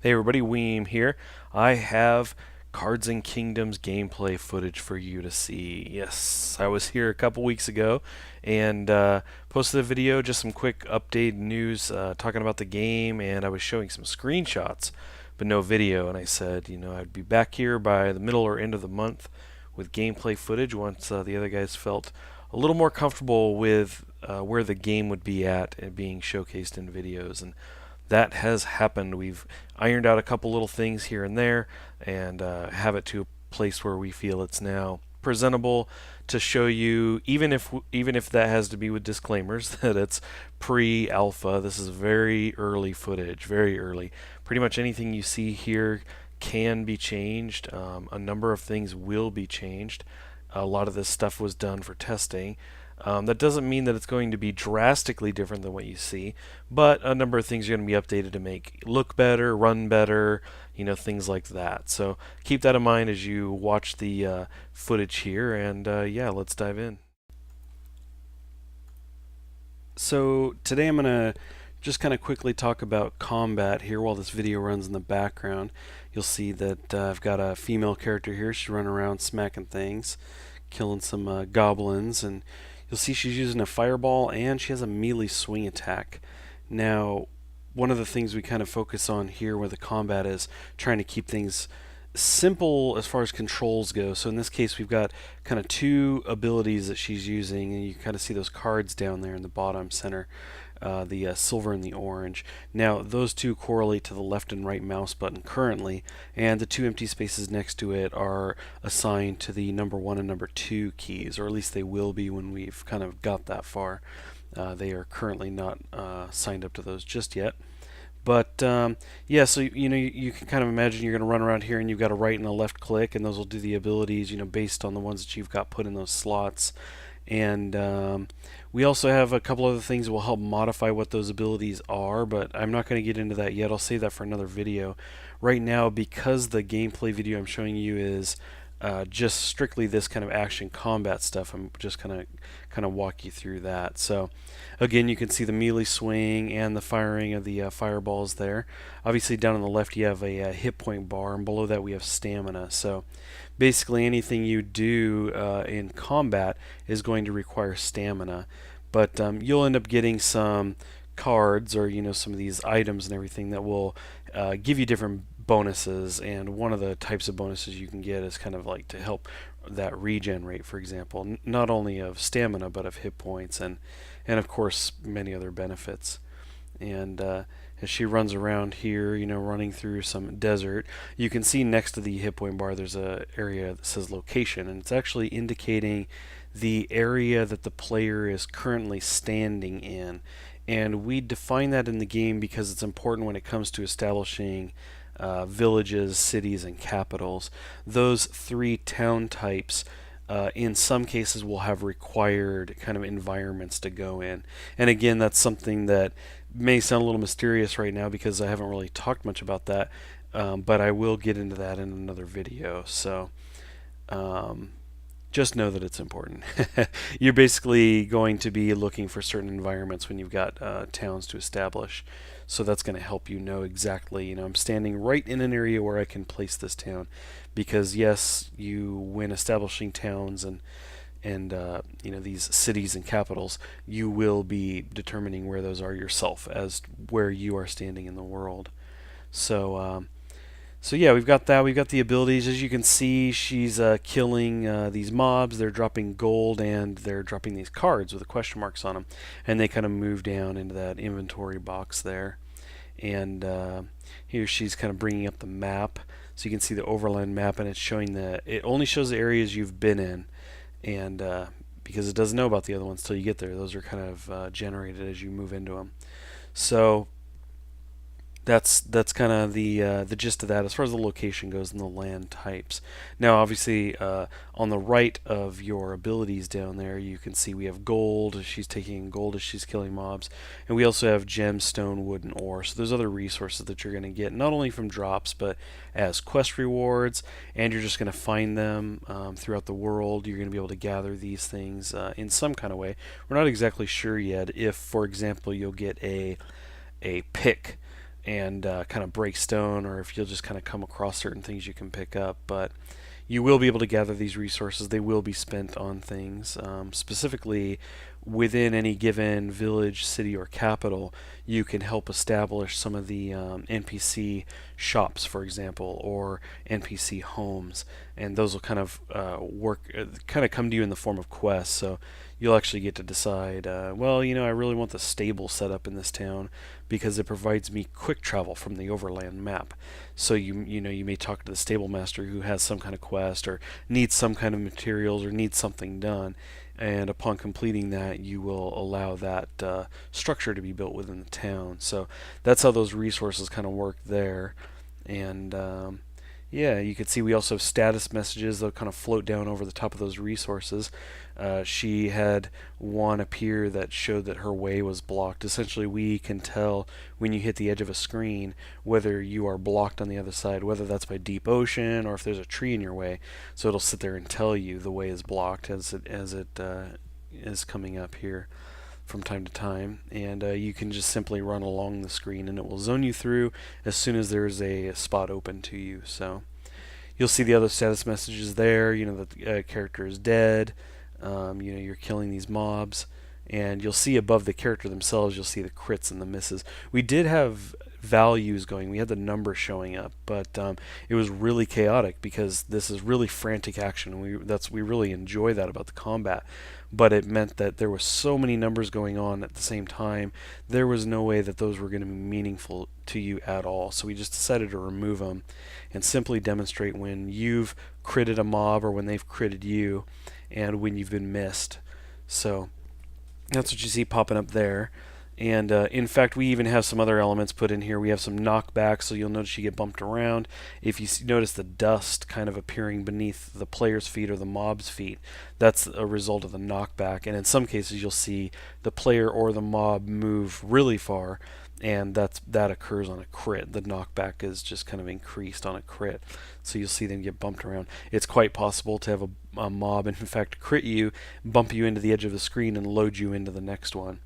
Hey everybody, Weem here. I have Cards and Kingdoms gameplay footage for you to see. Yes, I was here a couple weeks ago and posted a video, just some quick update news talking about the game, and I was showing some screenshots, but no video. And I said, I'd be back here by the middle or end of the month with gameplay footage once the other guys felt a little more comfortable with where the game would be at and being showcased in videos. And that has happened. We've ironed out a couple little things here and there, and have it to a place where we feel it's now presentable to show you, even if that has to be with disclaimers that it's pre-alpha. This is very early footage, very early. Pretty much anything you see here can be changed. A number of things will be changed. A lot of this stuff was done for testing. That doesn't mean that it's going to be drastically different than what you see, but a number of things are going to be updated to make look better, run better, things like that. So keep that in mind as you watch the footage here, and yeah, let's dive in. So today I'm going to just kind of quickly talk about combat here while this video runs in the background. You'll see that I've got a female character here. She's running around smacking things, killing some goblins, and you'll see she's using a fireball and she has a melee swing attack. Now, one of the things we kind of focus on here with the combat is trying to keep things simple as far as controls go. So in this case, we've got kind of two abilities that she's using, and you kind of see those cards down there in the bottom center. The silver and the orange. Now those two correlate to the left and right mouse button currently, and the two empty spaces next to it are assigned to the number 1 and number 2 keys, or at least they will be when we've kind of got that far. They are currently not signed up to those just yet. But yeah, so you can kind of imagine you're going to run around here and you've got a right and a left click, and those will do the abilities based on the ones that you've got put in those slots. And we also have a couple other things that will help modify what those abilities are, but I'm not going to get into that yet. I'll save that for another video. Right now, because the gameplay video I'm showing you is just strictly this kind of action combat stuff, I'm just kind of walk you through that. So again, you can see the melee swing and the firing of the fireballs there. Obviously down on the left you have a hit point bar, and below that we have stamina. So basically anything you do in combat is going to require stamina, but you'll end up getting some cards, or some of these items and everything that will give you different bonuses, and one of the types of bonuses you can get is kind of like to help that regen rate, for example, not only of stamina but of hit points, and of course many other benefits. And as she runs around here, running through some desert, you can see next to the hit point bar there's a area that says location, and it's actually indicating the area that the player is currently standing in. And we define that in the game because it's important when it comes to establishing villages, cities, and capitals. Those three town types in some cases will have required kind of environments to go in. And again, that's something that may sound a little mysterious right now because I haven't really talked much about that, but I will get into that in another video. So just know that it's important. You're basically going to be looking for certain environments when you've got towns to establish. So that's going to help you know exactly, I'm standing right in an area where I can place this town. Because yes, when establishing towns and these cities and capitals, you will be determining where those are yourself as where you are standing in the world. So yeah, we've got that. We've got the abilities. As you can see, she's killing these mobs. They're dropping gold, and they're dropping these cards with the question marks on them. And they kind of move down into that inventory box there. And here she's kind of bringing up the map. So you can see the overland map, and it's showing it only shows the areas you've been in. And because it doesn't know about the other ones till you get there. Those are kind of generated as you move into them. So that's kind of the gist of that as far as the location goes and the land types. Now, obviously, on the right of your abilities down there, you can see we have gold. She's taking gold as she's killing mobs, and we also have gemstone, wood, and ore. So there's other resources that you're going to get not only from drops but as quest rewards, and you're just going to find them throughout the world. You're going to be able to gather these things in some kind of way. We're not exactly sure yet if, for example, you'll get a pick and kind of break stone, or if you'll just kind of come across certain things you can pick up. But you will be able to gather these resources. They will be spent on things. Specifically, within any given village, city, or capital, you can help establish some of the NPC shops, for example, or NPC homes, and those will kind of kind of come to you in the form of quests. So you'll actually get to decide, well, I really want the stable set up in this town because it provides me quick travel from the overland map. So you may talk to the stable master who has some kind of quest or needs some kind of materials or needs something done, and upon completing that, you will allow that structure to be built within the town. So that's how those resources kind of work there. And yeah, you can see we also have status messages that kind of float down over the top of those resources. She had one appear that showed that her way was blocked. Essentially, we can tell when you hit the edge of a screen whether you are blocked on the other side, whether that's by deep ocean or if there's a tree in your way. So it'll sit there and tell you the way is blocked as it is coming up here from time to time, and you can just simply run along the screen and it will zone you through as soon as there's a spot open to you. So you'll see the other status messages there, that the character is dead, you're killing these mobs, and you'll see above the character themselves, you'll see the crits and the misses. We did have values going, we had the number showing up, but it was really chaotic because this is really frantic action, and we really enjoy that about the combat. But it meant that there were so many numbers going on at the same time, there was no way that those were going to be meaningful to you at all. So we just decided to remove them and simply demonstrate when you've critted a mob or when they've critted you and when you've been missed. So that's what you see popping up there. And in fact, we even have some other elements put in here. We have some knockback, so you'll notice you get bumped around. If you notice the dust kind of appearing beneath the player's feet or the mob's feet, that's a result of the knockback. And in some cases, you'll see the player or the mob move really far, and that occurs on a crit. The knockback is just kind of increased on a crit, so you'll see them get bumped around. It's quite possible to have a mob, in fact, crit you, bump you into the edge of the screen, and load you into the next one.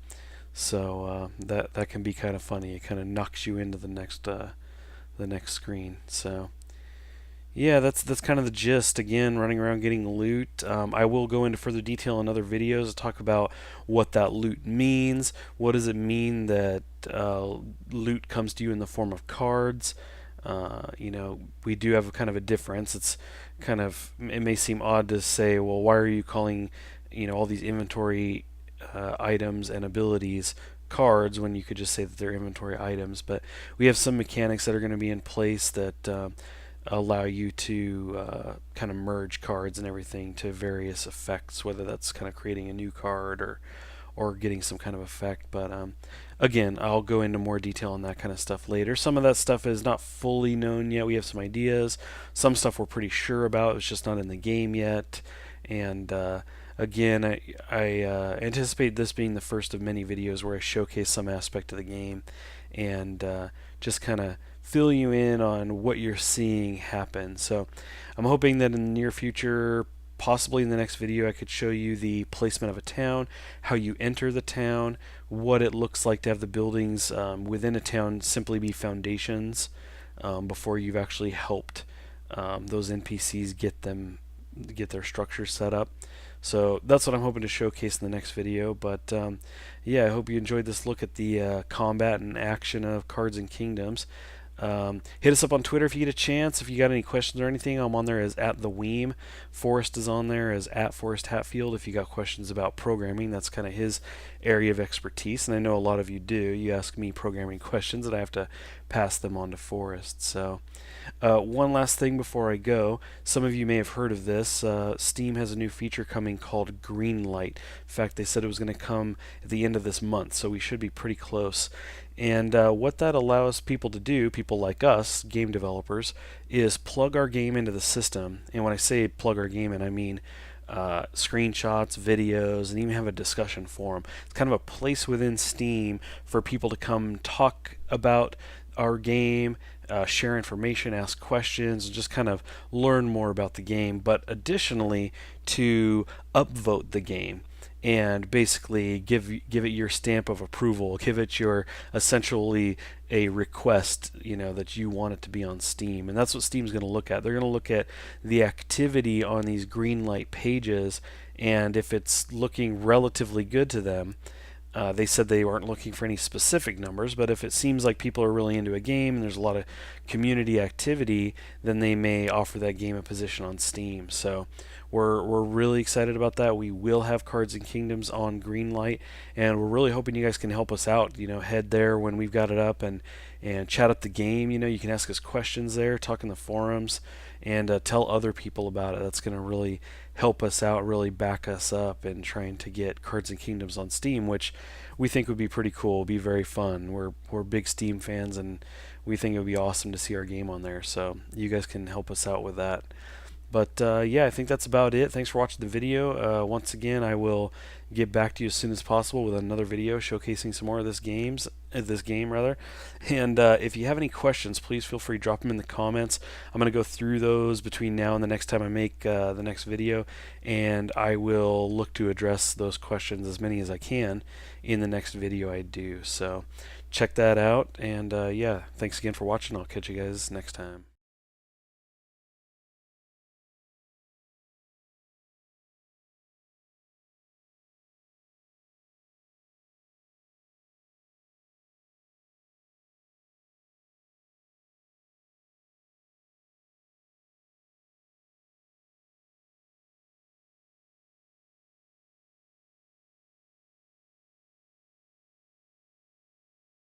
So that can be kind of funny. It kind of knocks you into the next screen. So yeah, that's kind of the gist. Again, running around getting loot. I will go into further detail in other videos to talk about what that loot means. What does it mean that loot comes to you in the form of cards? We do have kind of a difference. It may seem odd to say, well, why are you calling all these inventory items and abilities cards when you could just say that they're inventory items? But we have some mechanics that are going to be in place that allow you to kind of merge cards and everything to various effects, whether that's kind of creating a new card or getting some kind of effect. But again, I'll go into more detail on that kind of stuff later. Some of that stuff is not fully known yet. We have some ideas. Some stuff we're pretty sure about. It's just not in the game yet. And again, I anticipate this being the first of many videos where I showcase some aspect of the game and just kind of fill you in on what you're seeing happen. So I'm hoping that in the near future, possibly in the next video, I could show you the placement of a town, how you enter the town, what it looks like to have the buildings within a town simply be foundations before you've actually helped those NPCs get their structure set up. So that's what I'm hoping to showcase in the next video. But yeah, I hope you enjoyed this look at the combat and action of Cards and Kingdoms. Hit us up on Twitter if you get a chance. If you got any questions or anything, I'm on there as @theweem. Forrest is on there as @ForrestHatfield. If you got questions about programming, that's kind of his area of expertise, and I know a lot of you do. You ask me programming questions, and I have to pass them on to Forrest. So one last thing before I go. Some of you may have heard of this. Steam has a new feature coming called Greenlight. In fact, they said it was going to come at the end of this month, so we should be pretty close. And what that allows people to do, people like us, game developers, is plug our game into the system. And when I say plug our game in, I mean screenshots, videos, and even have a discussion forum. It's kind of a place within Steam for people to come talk about our game, share information, ask questions, and just kind of learn more about the game, but additionally to upvote the game. and basically give it your stamp of approval, give it your essentially a request, that you want it to be on Steam. And that's what Steam's going to look at. They're going to look at the activity on these Greenlight pages, and if it's looking relatively good to them, they said they weren't looking for any specific numbers, but if it seems like people are really into a game and there's a lot of community activity, then they may offer that game a position on Steam. So we're really excited about that. We will have Cards and Kingdoms on Greenlight, and we're really hoping you guys can help us out. Head there when we've got it up and chat up the game. You can ask us questions there, talk in the forums, and tell other people about it. That's going to really help us out, really back us up in trying to get Cards and Kingdoms on Steam, which we think would be pretty cool. It'd be very fun. We're big Steam fans, and we think it would be awesome to see our game on there. So you guys can help us out with that. But yeah, I think that's about it. Thanks for watching the video. Once again, I will get back to you as soon as possible with another video showcasing some more of this game rather. And if you have any questions, please feel free to drop them in the comments. I'm going to go through those between now and the next time I make the next video, and I will look to address those questions, as many as I can, in the next video I do. So check that out, and yeah, thanks again for watching. I'll catch you guys next time.